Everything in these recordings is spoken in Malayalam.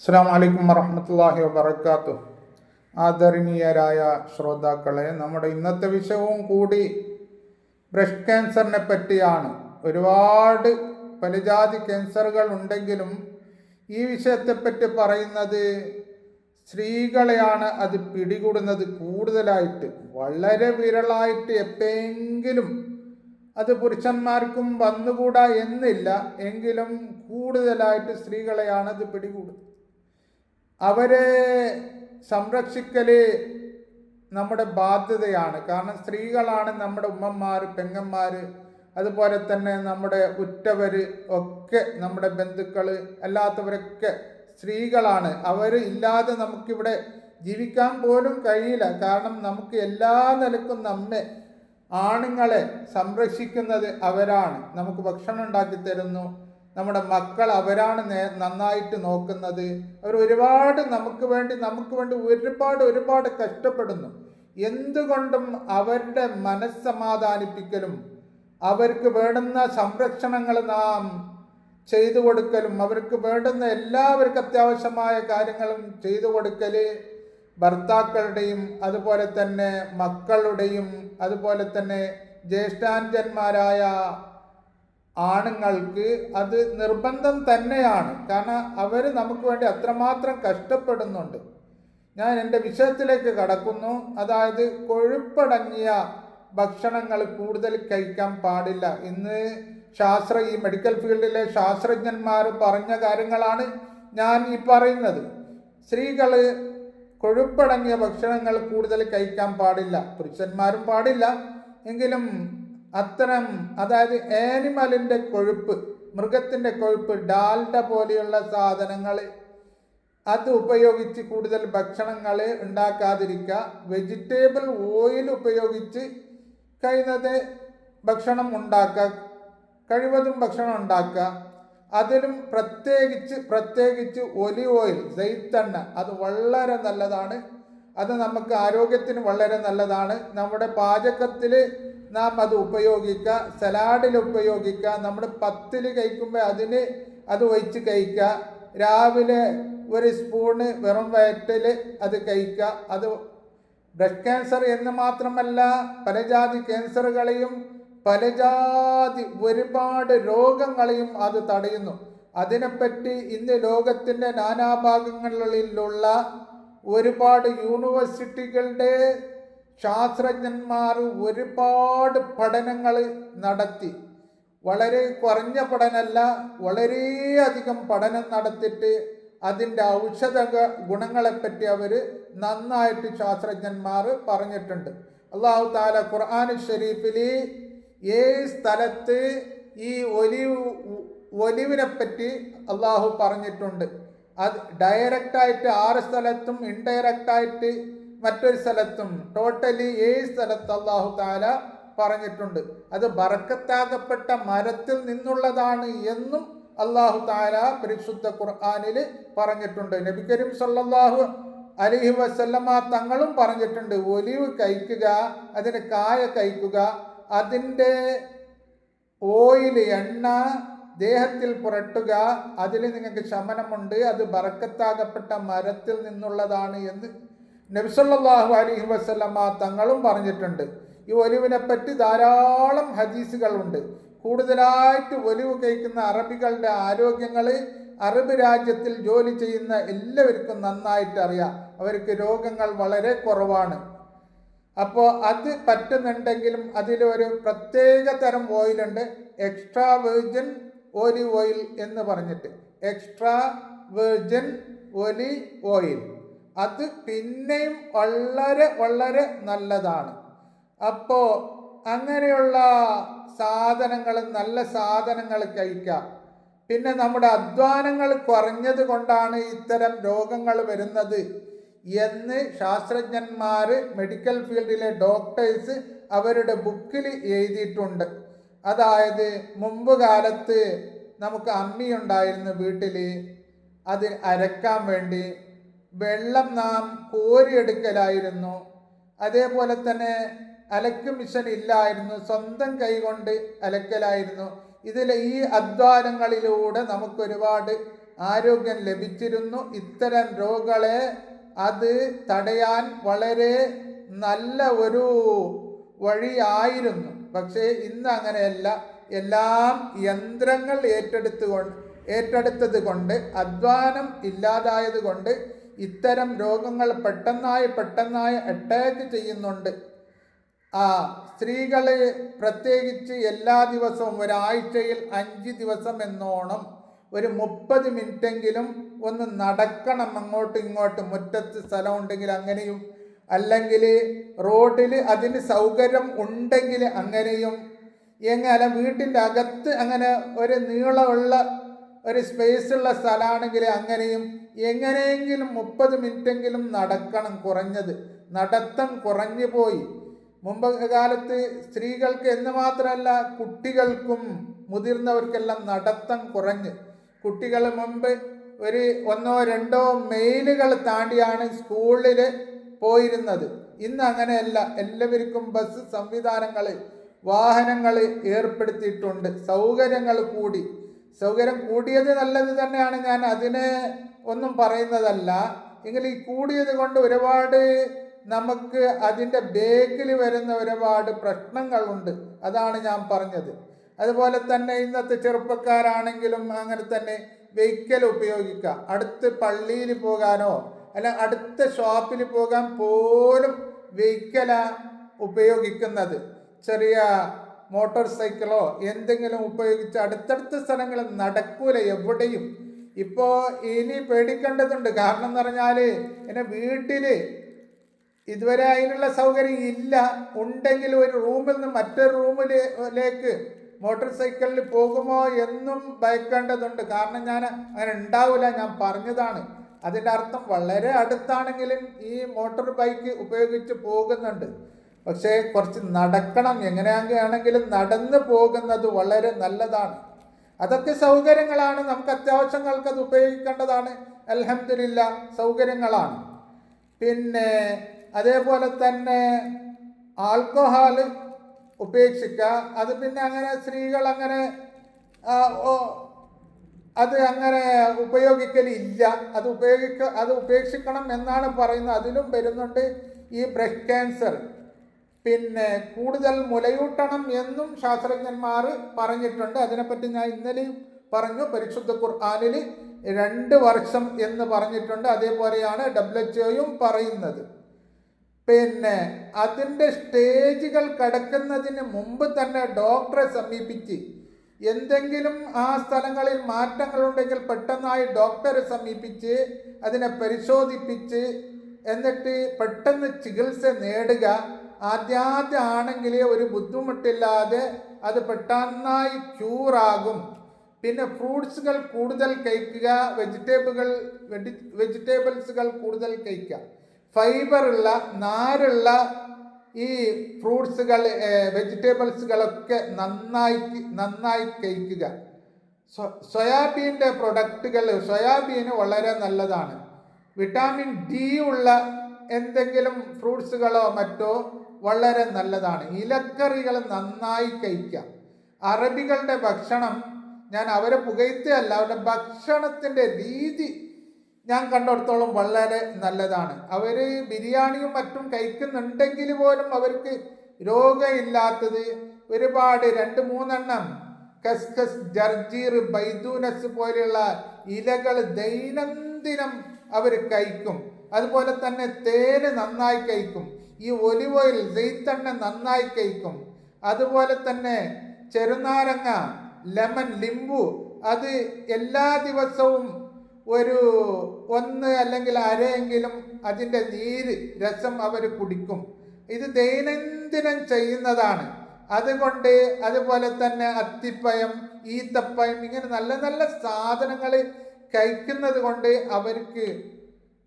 അസ്സലാമു അലൈക്കും വറഹ്മത്തുള്ളാഹി വബറകാതുഹു. ആദരണീയരായ ശ്രോതാക്കളെ, നമ്മുടെ ഇന്നത്തെ വിഷയവും കൂടി ബ്രസ്റ്റ് ക്യാൻസറിനെ പറ്റിയാണ്. ഒരുപാട് പലജാതി ക്യാൻസറുകൾ ഉണ്ടെങ്കിലും ഈ വിഷയത്തെപ്പറ്റി പറയുന്നത് സ്ത്രീകളെയാണ് അത് പിടികൂടുന്നത് കൂടുതലായിട്ട്. വളരെ വിരളായിട്ട് എപ്പോഴെങ്കിലും അത് പുരുഷന്മാർക്കും വന്നുകൂടാ എന്നില്ല, എങ്കിലും കൂടുതലായിട്ട് സ്ത്രീകളെയാണ് അത് പിടികൂടുന്നത്. അവരെ സംരക്ഷിക്കൽ നമ്മുടെ ബാധ്യതയാണ്. കാരണം സ്ത്രീകളാണ് നമ്മുടെ ഉമ്മമാർ, പെങ്ങന്മാർ, അതുപോലെ തന്നെ നമ്മുടെ ഉറ്റവർ ഒക്കെ, നമ്മുടെ ബന്ധുക്കൾ അല്ലാത്തവരൊക്കെ സ്ത്രീകളാണ്. അവർ ഇല്ലാതെ നമുക്കിവിടെ ജീവിക്കാൻ പോലും കഴിയില്ല. കാരണം നമുക്ക് എല്ലാ നിലക്കും നമ്മെ ആണുങ്ങളെ സംരക്ഷിക്കുന്നത് അവരാണ്. നമുക്ക് ഭക്ഷണം ഉണ്ടാക്കി തരുന്നു, നമ്മുടെ മക്കൾ അവരാണ് നന്നായിട്ട് നോക്കുന്നത്. അവർ ഒരുപാട് നമുക്ക് വേണ്ടി ഒരുപാട് കഷ്ടപ്പെടുന്നു. എന്തുകൊണ്ടും അവരുടെ മനസ്സമാധാനിപ്പിക്കലും അവർക്ക് വേണ്ടുന്ന സംരക്ഷണങ്ങൾ നാം ചെയ്തു കൊടുക്കലും അവർക്ക് വേണ്ടുന്ന എല്ലാവർക്കും അത്യാവശ്യമായ കാര്യങ്ങളും ചെയ്തു കൊടുക്കൽ ഭർത്താക്കളുടെയും അതുപോലെ തന്നെ മക്കളുടെയും അതുപോലെ തന്നെ ജ്യേഷ്ഠാനുജന്മാരായ ആണുങ്ങൾക്ക് അത് നിർബന്ധം തന്നെയാണ്. കാരണം അവർ നമുക്ക് വേണ്ടി അത്രമാത്രം കഷ്ടപ്പെടുന്നുണ്ട്. ഞാൻ എൻ്റെ വിഷയത്തിലേക്ക് കടക്കുന്നു. അതായത് കൊഴുപ്പടങ്ങിയ ഭക്ഷണങ്ങൾ കൂടുതൽ കഴിക്കാൻ പാടില്ല. ഇന്ന് ഈ മെഡിക്കൽ ഫീൽഡിലെ ശാസ്ത്രജ്ഞന്മാർ പറഞ്ഞ കാര്യങ്ങളാണ് ഞാൻ ഈ പറയുന്നത്. സ്ത്രീകൾ കൊഴുപ്പടങ്ങിയ ഭക്ഷണങ്ങൾ കൂടുതൽ കഴിക്കാൻ പാടില്ല, പുരുഷന്മാരും പാടില്ല. എങ്കിലും അത്തരം, അതായത് ആനിമലിൻ്റെ കൊഴുപ്പ്, മൃഗത്തിൻ്റെ കൊഴുപ്പ്, ഡാൽഡ പോലെയുള്ള സാധനങ്ങൾ അത് ഉപയോഗിച്ച് കൂടുതൽ ഭക്ഷണങ്ങൾ ഉണ്ടാക്കാതിരിക്കുക. വെജിറ്റബിൾ ഓയിൽ ഉപയോഗിച്ച് ഭക്ഷണം ഉണ്ടാക്കുക, കഴിവതും ഭക്ഷണം ഉണ്ടാക്കുക. അതിലും പ്രത്യേകിച്ച് ഒലിവ് ഓയിൽ, സെയ്ത്തെണ്ണ, അത് വളരെ നല്ലതാണ്. അത് നമുക്ക് ആരോഗ്യത്തിന് വളരെ നല്ലതാണ്. നമ്മുടെ പാചകത്തിൽ നാം അത് ഉപയോഗിക്കുക, സലാഡിൽ ഉപയോഗിക്കുക, നമ്മൾ പത്തിൽ കഴിക്കുമ്പോൾ അത് ഒഴിച്ച് കഴിക്കുക. രാവിലെ ഒരു സ്പൂണ് വെറും വയറ്റിൽ അത് കഴിക്കുക. അത് ബ്രസ്റ്റ് ക്യാൻസർ എന്ന് മാത്രമല്ല, പലജാതി ക്യാൻസറുകളെയും പലജാതി ഒരുപാട് രോഗങ്ങളെയും അത് തടയുന്നു. അതിനെപ്പറ്റി ഇന്ന് ലോകത്തിൻ്റെ നാനാഭാഗങ്ങളിലുള്ള ഒരുപാട് യൂണിവേഴ്സിറ്റികളുടെ ശാസ്ത്രജ്ഞന്മാർ ഒരുപാട് പഠനങ്ങൾ നടത്തി. വളരെ കുറഞ്ഞ പഠനമല്ല, വളരെയധികം പഠനം നടത്തിയിട്ട് അതിൻ്റെ ഔഷധ ഗുണങ്ങളെപ്പറ്റി അവർ നന്നായിട്ട് ശാസ്ത്രജ്ഞന്മാർ പറഞ്ഞിട്ടുണ്ട്. അല്ലാഹു തആല ഖുർആൻ ഷരീഫിൽ 7 സ്ഥലത്ത് ഈ ഒലിവിനെ പറ്റി അള്ളാഹു പറഞ്ഞിട്ടുണ്ട്. അത് ഡയറക്റ്റായിട്ട് 6 സ്ഥലത്തും ഇൻഡയറക്റ്റായിട്ട് മറ്റൊരു സ്ഥലത്തും, ടോട്ടലി 7 സ്ഥലത്ത് അള്ളാഹു തആല പറഞ്ഞിട്ടുണ്ട്. അത് ബറക്കത്താകപ്പെട്ട മരത്തിൽ നിന്നുള്ളതാണ് എന്നും അള്ളാഹു തആല പരിശുദ്ധ ഖുർആനിൽ പറഞ്ഞിട്ടുണ്ട്. നബി കരീം സല്ലല്ലാഹു അലൈഹി വസല്ലമ തങ്ങളും പറഞ്ഞിട്ടുണ്ട്, ഒലിവ് കഴിക്കുക, അതിന് കായ കഴിക്കുക, അതിൻ്റെ ഓയിൽ, എണ്ണ ദേഹത്തിൽ പുരട്ടുക, അതിൽ നിങ്ങൾക്ക് ശമനമുണ്ട്, അത് ബറക്കത്താകപ്പെട്ട മരത്തിൽ നിന്നുള്ളതാണ് എന്ന് നബി സല്ലല്ലാഹു അലൈഹി വസല്ലമ തങ്ങളും പറഞ്ഞിട്ടുണ്ട്. ഈ ഒലിവിനെ പറ്റി ധാരാളം ഹദീസുകളുണ്ട്. കൂടുതലായിട്ട് ഒലിവ് കഴിക്കുന്ന അറബികളുടെ ആരോഗ്യങ്ങൾ അറബ് രാജ്യത്തിൽ ജോലി ചെയ്യുന്ന എല്ലാവർക്കും നന്നായിട്ട് അറിയാം. അവർക്ക് രോഗങ്ങൾ വളരെ കുറവാണ്. അപ്പോൾ അത് പറ്റുന്നുണ്ടെങ്കിലും അതിലൊരു പ്രത്യേക തരം ഓയിലുണ്ട്, എക്സ്ട്രാ വെർജിൻ ഒലിവ് ഓയിൽ എന്ന് പറഞ്ഞിട്ട്, എക്സ്ട്രാ വെർജിൻ ഒലിവ് ഓയിൽ. അത് പിന്നെയും വളരെ നല്ലതാണ്. അപ്പോൾ അങ്ങനെയുള്ള സാധനങ്ങൾ, നല്ല സാധനങ്ങൾ കഴിക്കാം. പിന്നെ നമ്മുടെ അധ്വാനങ്ങൾ കുറഞ്ഞത് കൊണ്ടാണ് ഇത്തരം രോഗങ്ങൾ വരുന്നത് എന്ന് ശാസ്ത്രജ്ഞന്മാർ, മെഡിക്കൽ ഫീൽഡിലെ ഡോക്ടേഴ്സ് അവരുടെ ബുക്കിൽ എഴുതിയിട്ടുണ്ട്. അതായത് മുമ്പ് കാലത്ത് നമുക്ക് അമ്മിയുണ്ടായിരുന്നു വീട്ടിൽ. അത് അരക്കാൻ വേണ്ടി വെള്ളം നാം കോരിയെടുക്കലായിരുന്നു. അതേപോലെ തന്നെ അലക്ക് മിഷൻ ഇല്ലായിരുന്നു, സ്വന്തം കൈകൊണ്ട് അലക്കലായിരുന്നു. ഈ അധ്വാനങ്ങളിലൂടെ നമുക്കൊരുപാട് ആരോഗ്യം ലഭിച്ചിരുന്നു. ഇത്തരം രോഗങ്ങളെ അത് തടയാൻ വളരെ നല്ല ഒരു വഴിയായിരുന്നു. പക്ഷേ ഇന്ന് അങ്ങനെയല്ല. എല്ലാം യന്ത്രങ്ങൾ ഏറ്റെടുത്തത് കൊണ്ട്, അധ്വാനം ഇല്ലാതായത് കൊണ്ട് ഇത്തരം രോഗങ്ങൾ പെട്ടെന്നായി അറ്റാക്ക് ചെയ്യുന്നുണ്ട്. സ്ത്രീകൾ പ്രത്യേകിച്ച് എല്ലാ ദിവസവും ഒരാഴ്ചയിൽ 5 ദിവസം എന്നോണം ഒരു 30 മിനിറ്റെങ്കിലും ഒന്ന് നടക്കണം. അങ്ങോട്ടും ഇങ്ങോട്ടും മുറ്റത്ത് സ്ഥലം ഉണ്ടെങ്കിൽ അങ്ങനെയും, അല്ലെങ്കിൽ റോഡിൽ അതിന് സൗകര്യം ഉണ്ടെങ്കിൽ അങ്ങനെയും, എങ്ങനെ വീട്ടിൻ്റെ അകത്ത് അങ്ങനെ ഒരു നീളമുള്ള ഒരു സ്പേസുള്ള സ്ഥലമാണെങ്കിൽ അങ്ങനെയും, എങ്ങനെയെങ്കിലും 30 മിനിറ്റെങ്കിലും നടക്കണം. കുറഞ്ഞത് നടത്തം കുറഞ്ഞു പോയി. മുമ്പ് കാലത്ത് സ്ത്രീകൾക്ക് എന്ന് മാത്രമല്ല കുട്ടികൾക്കും മുതിർന്നവർക്കെല്ലാം നടത്തം കുറഞ്ഞ്, കുട്ടികൾ മുമ്പ് ഒരു 1-2 മൈലുകൾ താണ്ടിയാണ് സ്കൂളിൽ പോയിരുന്നത്. ഇന്ന് അങ്ങനെയല്ല. എല്ലാവർക്കും ബസ് സംവിധാനങ്ങൾ, വാഹനങ്ങൾ ഏർപ്പെടുത്തിയിട്ടുണ്ട്. സൗകര്യം കൂടിയത് നല്ലത് തന്നെയാണ്. ഞാൻ അതിനെ ഒന്നും പറയുന്നതല്ല. എങ്കിൽ ഈ കൂടിയത് കൊണ്ട് ഒരുപാട് നമുക്ക് അതിൻ്റെ ബേക്കിൽ വരുന്ന ഒരുപാട് പ്രശ്നങ്ങളുണ്ട്. അതാണ് ഞാൻ പറഞ്ഞത്. അതുപോലെ തന്നെ ഇന്നത്തെ ചെറുപ്പക്കാരാണെങ്കിലും അങ്ങനെ തന്നെ വെഹിക്കൽ ഉപയോഗിക്കുക. അടുത്ത് പള്ളിയിൽ പോകാനോ അല്ല അടുത്ത ഷോപ്പിൽ പോകാൻ പോലും വെഹിക്കലാണ് ഉപയോഗിക്കുന്നത്. ചെറിയ മോട്ടോർ സൈക്കിളോ എന്തെങ്കിലും ഉപയോഗിച്ച് അടുത്തടുത്ത സ്ഥലങ്ങളിൽ നടക്കൂല എവിടെയും. ഇപ്പോൾ ഇനി പേടിക്കേണ്ടതുണ്ട്. കാരണം എന്ന് പറഞ്ഞാൽ എൻ്റെ വീട്ടിൽ ഇതുവരെ അതിനുള്ള സൗകര്യം ഇല്ല. ഉണ്ടെങ്കിൽ ഒരു റൂമിൽ നിന്ന് മറ്റൊരു റൂമിലേക്ക് മോട്ടോർ സൈക്കിളിൽ പോകുമോ എന്നും ഭയക്കേണ്ടതുണ്ട്. കാരണം ഞാൻ അങ്ങനെ ഉണ്ടാവില്ല, ഞാൻ പറഞ്ഞതാണ്. അതിൻ്റെ അർത്ഥം വളരെ അടുത്താണെങ്കിലും ഈ മോട്ടോർ ബൈക്ക് ഉപയോഗിച്ച് പോകുന്നുണ്ട്. പക്ഷേ കുറച്ച് നടക്കണം. എങ്ങനെയാണെങ്കിലും നടന്നു പോകുന്നത് വളരെ നല്ലതാണ്. അതൊക്കെ സൗകര്യങ്ങളാണ്. നമുക്ക് അത്യാവശ്യങ്ങൾക്ക് അത് ഉപയോഗിക്കേണ്ടതാണ്. അൽഹംദുലില്ലാ സൗകര്യങ്ങളാണ്. പിന്നെ അതേപോലെ തന്നെ ആൽക്കഹോൾ ഉപേക്ഷിക്കുക. അത് പിന്നെ അങ്ങനെ സ്ത്രീകൾ അങ്ങനെ അത് അങ്ങനെ ഉപയോഗിക്കലില്ല. അത് ഉപേക്ഷിക്കണം എന്നാണ് പറയുന്നത്. അതിലും വരുന്നുണ്ട് ഈ ബ്രസ്റ്റ് ക്യാൻസർ. പിന്നെ കൂടുതൽ മുലയൂട്ടണം എന്നും ശാസ്ത്രജ്ഞന്മാർ പറഞ്ഞിട്ടുണ്ട്. അതിനെപ്പറ്റി ഞാൻ ഇന്നലെയും പറഞ്ഞു. പരിശുദ്ധ ഖുർആനിൽ 2 വർഷം എന്ന് പറഞ്ഞിട്ടുണ്ട്. അതേപോലെയാണ് WHO പറയുന്നത്. പിന്നെ അതിൻ്റെ സ്റ്റേജുകൾ കടക്കുന്നതിന് മുമ്പ് തന്നെ ഡോക്ടറെ സമീപിച്ച് എന്തെങ്കിലും ആ സ്ഥലങ്ങളിൽ മാറ്റങ്ങളുണ്ടെങ്കിൽ പെട്ടെന്നായി ഡോക്ടറെ സമീപിച്ച് അതിനെ പരിശോധിപ്പിച്ച് എന്നിട്ട് പെട്ടെന്ന് ചികിത്സ നേടുക. ആദ്യാണെങ്കിൽ ഒരു ബുദ്ധിമുട്ടില്ലാതെ അത് പെട്ടെന്നായി ക്യൂറാകും. പിന്നെ ഫ്രൂട്ട്സുകൾ കൂടുതൽ കഴിക്കുക, വെജിറ്റബിൾസുകൾ കൂടുതൽ കഴിക്കുക. ഫൈബറുള്ള, നാരുള്ള ഈ ഫ്രൂട്ട്സുകൾ, വെജിറ്റബിൾസുകളൊക്കെ നന്നായി കഴിക്കുക. സോയാബീൻ്റെ പ്രൊഡക്റ്റുകൾ, സോയാബീൻ വളരെ നല്ലതാണ്. വിറ്റാമിൻ ഡി ഉള്ള എന്തെങ്കിലും ഫ്രൂട്ട്സുകളോ മറ്റോ വളരെ നല്ലതാണ്. ഇലക്കറികൾ നന്നായി കഴിക്കുക. അറബികളുടെ ഭക്ഷണം, ഞാൻ അവരെ പുകഴ്ത്തുകയല്ല, അവരുടെ ഭക്ഷണത്തിൻ്റെ രീതി ഞാൻ കണ്ടിടത്തോളം വളരെ നല്ലതാണ്. അവർ ബിരിയാണിയും മറ്റും കഴിക്കുന്നുണ്ടെങ്കിൽ പോലും അവർക്ക് രോഗമില്ലാത്തത് ഒരുപാട് 2-3 കസ്കസ്, ജർജീർ, ബൈദൂനസ് പോലെയുള്ള ഇലകൾ ദൈനംദിനം അവർ കഴിക്കും. അതുപോലെ തന്നെ തേന് നന്നായി കഴിക്കും. ഈ ഒലിവ് ഓയിൽ, സെയ്ത്തെണ്ണ നന്നായി കഴിക്കും. അതുപോലെ തന്നെ ചെറുനാരങ്ങ, ലെമൺ, ലിംബു, അത് എല്ലാ ദിവസവും ഒരു 1 അല്ലെങ്കിൽ അരയെങ്കിലും അതിൻ്റെ രസം അവർ കുടിക്കും. ഇത് ദൈനംദിനം ചെയ്യുന്നതാണ്. അതുകൊണ്ട് അതുപോലെ തന്നെ അത്തിപ്പഴം, ഈത്തപ്പഴം, ഇങ്ങനെ നല്ല നല്ല സാധനങ്ങൾ കഴിക്കുന്നത് കൊണ്ട് അവർക്ക്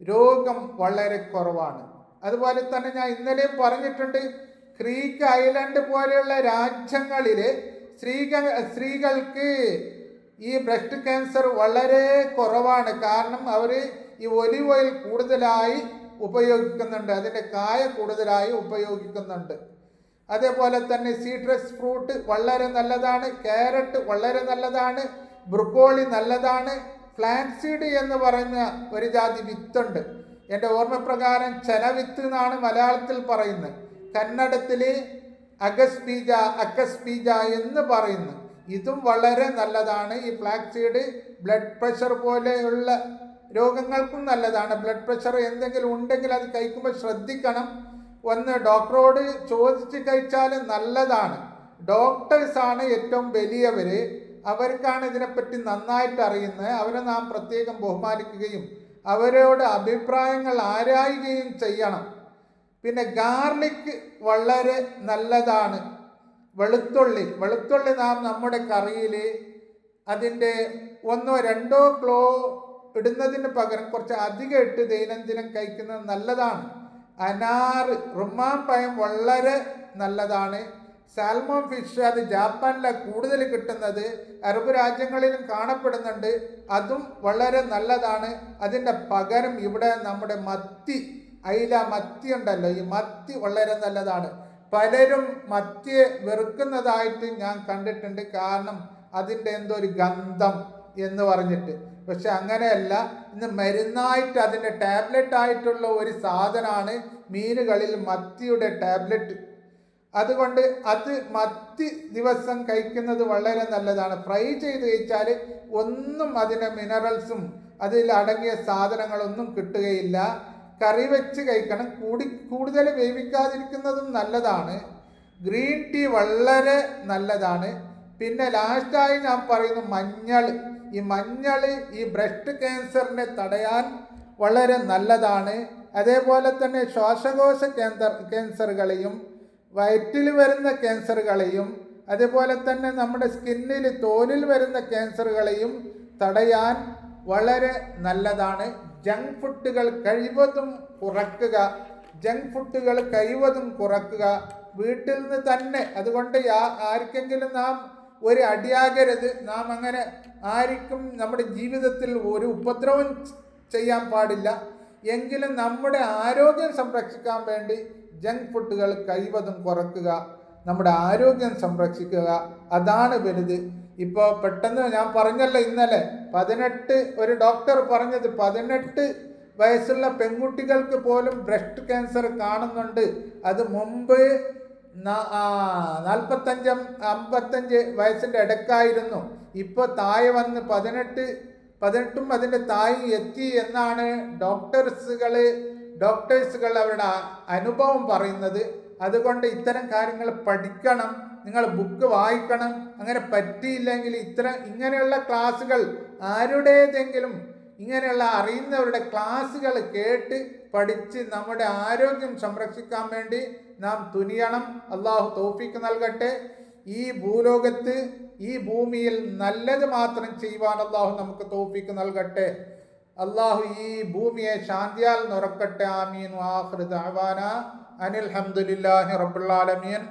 രോഗം വളരെ കുറവാണ്. അതുപോലെ തന്നെ ഞാൻ ഇന്നലെയും പറഞ്ഞിട്ടുണ്ട്, ഗ്രീക്ക് ഐലൻഡ് പോലെയുള്ള രാജ്യങ്ങളിൽ സ്ത്രീകൾക്ക് ഈ ബ്രസ്റ്റ് ക്യാൻസർ വളരെ കുറവാണ്. കാരണം അവർ ഈ ഒലിവ് ഓയിൽ കൂടുതലായി ഉപയോഗിക്കുന്നുണ്ട്, അതിൻ്റെ കായ കൂടുതലായി ഉപയോഗിക്കുന്നുണ്ട്. അതേപോലെ തന്നെ സിട്രസ് ഫ്രൂട്ട് വളരെ നല്ലതാണ്, ക്യാരറ്റ് വളരെ നല്ലതാണ്, ബ്രൊക്കോളി നല്ലതാണ്. ഫ്ലാക്സീഡ് എന്ന് പറഞ്ഞ ഒരു ജാതി വിത്തുണ്ട്. എൻ്റെ ഓർമ്മപ്രകാരം ചനവിത്ത് എന്നാണ് മലയാളത്തിൽ പറയുന്നത്. കന്നഡത്തിൽ അഗസ് ബീജ എന്ന് പറയുന്നു. ഇതും വളരെ നല്ലതാണ്. ഈ ഫ്ലാക്സീഡ് ബ്ലഡ് പ്രഷർ പോലെയുള്ള രോഗങ്ങൾക്കും നല്ലതാണ്. ബ്ലഡ് പ്രഷർ എന്തെങ്കിലും ഉണ്ടെങ്കിൽ അത് കഴിക്കുമ്പോൾ ശ്രദ്ധിക്കണം. ഒന്ന് ഡോക്ടറോട് ചോദിച്ച് കഴിച്ചാൽ നല്ലതാണ്. ഡോക്ടേഴ്സാണ് ഏറ്റവും വലിയവർ. അവർക്കാണ് ഇതിനെപ്പറ്റി നന്നായിട്ട് അറിയുന്നത്. അവരെ നാം പ്രത്യേകം ബഹുമാനിക്കുകയും അവരോട് അഭിപ്രായങ്ങൾ ആരായുകയും ചെയ്യണം. പിന്നെ ഗാർലിക് വളരെ നല്ലതാണ്. വെളുത്തുള്ളി നാം നമ്മുടെ കറിയിൽ അതിൻ്റെ 1-2 ക്ലോ ഇടുന്നതിന് പകരം കുറച്ച് അധികം ഇട്ട് ദൈനംദിനം കഴിക്കുന്നത് നല്ലതാണ്. അനാറ്, റുമാൻ പഴം വളരെ നല്ലതാണ്. സാൽമോൺ ഫിഷ് അത് ജാപ്പാനിലാണ് കൂടുതൽ കിട്ടുന്നത്. അറബ് രാജ്യങ്ങളിലും കാണപ്പെടുന്നുണ്ട്. അതും വളരെ നല്ലതാണ്. അതിൻ്റെ പകരം ഇവിടെ നമ്മുടെ മത്തി, അയില, മത്തി ഉണ്ടല്ലോ, ഈ മത്തി വളരെ നല്ലതാണ്. പലരും മത്തിയെ വെറുക്കുന്നതായിട്ട് ഞാൻ കണ്ടിട്ടുണ്ട്. കാരണം അതിൻ്റെ എന്തോ ഒരു ഗന്ധം എന്ന് പറഞ്ഞിട്ട്. പക്ഷെ അങ്ങനെയല്ല. ഇന്ന് മരുന്നായിട്ട് അതിൻ്റെ ടാബ്ലറ്റ് ആയിട്ടുള്ള ഒരു സാധനമാണ് മീനുകളിൽ മത്തിയുടെ ടാബ്ലറ്റ്. അതുകൊണ്ട് അത് മത്തി ദിവസം കഴിക്കുന്നത് വളരെ നല്ലതാണ്. ഫ്രൈ ചെയ്ത് കഴിച്ചാൽ ഒന്നും അതിൻ്റെ മിനറൽസും അതിൽ അടങ്ങിയ സാധനങ്ങളൊന്നും കിട്ടുകയില്ല. കറി വെച്ച് കഴിക്കണം. കൂടുതൽ വേവിക്കാതിരിക്കുന്നതും നല്ലതാണ്. ഗ്രീൻ ടീ വളരെ നല്ലതാണ്. പിന്നെ ലാസ്റ്റായി ഞാൻ പറയുന്നു മഞ്ഞൾ. ഈ മഞ്ഞൾ ഈ ബ്രസ്റ്റ് ക്യാൻസറിനെ തടയാൻ വളരെ നല്ലതാണ്. അതേപോലെ തന്നെ ശ്വാസകോശ ക്യാൻസറുകളെയും വയറ്റിൽ വരുന്ന ക്യാൻസറുകളെയും അതേപോലെ തന്നെ നമ്മുടെ സ്കിന്നിൽ, തോലിൽ വരുന്ന ക്യാൻസറുകളെയും തടയാൻ വളരെ നല്ലതാണ്. ജങ്ക് ഫുഡുകൾ കഴിവതും കുറക്കുക. വീട്ടിൽ നിന്ന് തന്നെ. അതുകൊണ്ട് ആർക്കെങ്കിലും നാം ഒരു അടിയാകരുത്. നാം അങ്ങനെ ആർക്കും നമ്മുടെ ജീവിതത്തിൽ ഒരു ഉപദ്രവം ചെയ്യാൻ പാടില്ല. എങ്കിലും നമ്മുടെ ആരോഗ്യം സംരക്ഷിക്കാൻ വേണ്ടി ജങ്ക് ഫുഡുകൾ കഴിവതും കുറക്കുക. നമ്മുടെ ആരോഗ്യം സംരക്ഷിക്കുക. അതാണ് വലുത്. ഇപ്പോൾ പെട്ടെന്ന് ഞാൻ പറഞ്ഞല്ലോ ഇന്നലെ 18 ഒരു ഡോക്ടർ പറഞ്ഞത് 18 വയസ്സുള്ള പെൺകുട്ടികൾക്ക് പോലും ബ്രസ്റ്റ് ക്യാൻസർ കാണുന്നുണ്ട്. അത് മുമ്പ് 45-55 വയസ്സിൻ്റെ ഇടയ്ക്കായിരുന്നു. ഇപ്പോൾ താഴെ വന്ന് 18 അതിൻ്റെ താഴെ എത്തി എന്നാണ് ഡോക്ടേഴ്സുകൾ അവരുടെ അനുഭവം പറയുന്നത്. അതുകൊണ്ട് ഇത്തരം കാര്യങ്ങൾ പഠിക്കണം. നിങ്ങൾ ബുക്ക് വായിക്കണം. അങ്ങനെ പറ്റിയില്ലെങ്കിൽ ഇങ്ങനെയുള്ള ക്ലാസ്സുകൾ ആരുടേതെങ്കിലും ഇങ്ങനെയുള്ള അറിയുന്നവരുടെ ക്ലാസ്സുകൾ കേട്ട് പഠിച്ച് നമ്മുടെ ആരോഗ്യം സംരക്ഷിക്കാൻ വേണ്ടി നാം തുനിയണം. അള്ളാഹു തൗഫീക്ക് നൽകട്ടെ. ഈ ഭൂലോകത്ത്, ഈ ഭൂമിയിൽ നല്ലത് മാത്രം ചെയ്യുവാൻ അള്ളാഹു നമുക്ക് തൗഫീക്ക് നൽകട്ടെ. അള്ളാഹു ഈ ഭൂമിയെ ശാന്തിയാൽ നിറക്കട്ടെ. ആമീൻ. ആഖിറു ദഅവാന അനിൽ ഹംദുലില്ലാഹി റബ്ബിൽ ആലമീൻ.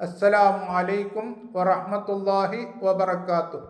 അസ്സലാമു അലൈക്കും വറഹ്മത്തുള്ളാഹി വബറകാതുഹു.